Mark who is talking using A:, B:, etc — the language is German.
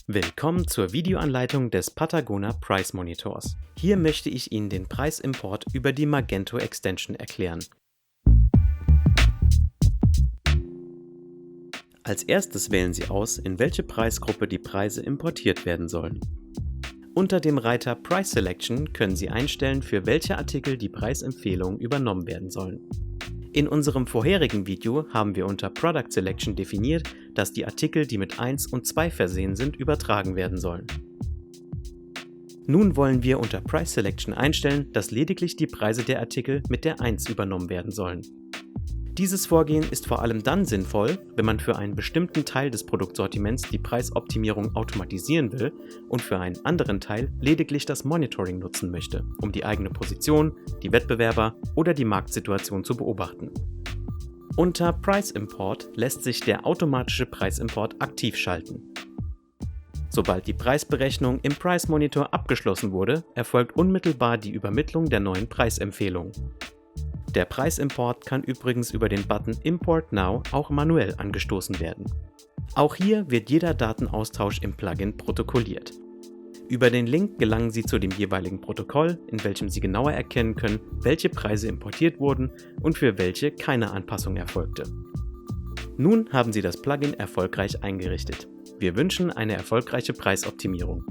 A: Willkommen zur Videoanleitung des Patagona Price Monitors. Hier möchte ich Ihnen den Preisimport über die Magento Extension erklären. Als erstes wählen Sie aus, in welche Preisgruppe die Preise importiert werden sollen. Unter dem Reiter Price Selection können Sie einstellen, für welche Artikel die Preisempfehlungen übernommen werden sollen. In unserem vorherigen Video haben wir unter Product Selection definiert, dass die Artikel, die mit 1 und 2 versehen sind, übertragen werden sollen. Nun wollen wir unter Price Selection einstellen, dass lediglich die Preise der Artikel mit der 1 übernommen werden sollen. Dieses Vorgehen ist vor allem dann sinnvoll, wenn man für einen bestimmten Teil des Produktsortiments die Preisoptimierung automatisieren will und für einen anderen Teil lediglich das Monitoring nutzen möchte, um die eigene Position, die Wettbewerber oder die Marktsituation zu beobachten. Unter Price Import lässt sich der automatische Preisimport aktiv schalten. Sobald die Preisberechnung im Price Monitor abgeschlossen wurde, erfolgt unmittelbar die Übermittlung der neuen Preisempfehlung. Der Preisimport kann übrigens über den Button Import Now auch manuell angestoßen werden. Auch hier wird jeder Datenaustausch im Plugin protokolliert. Über den Link gelangen Sie zu dem jeweiligen Protokoll, in welchem Sie genauer erkennen können, welche Preise importiert wurden und für welche keine Anpassung erfolgte. Nun haben Sie das Plugin erfolgreich eingerichtet. Wir wünschen eine erfolgreiche Preisoptimierung.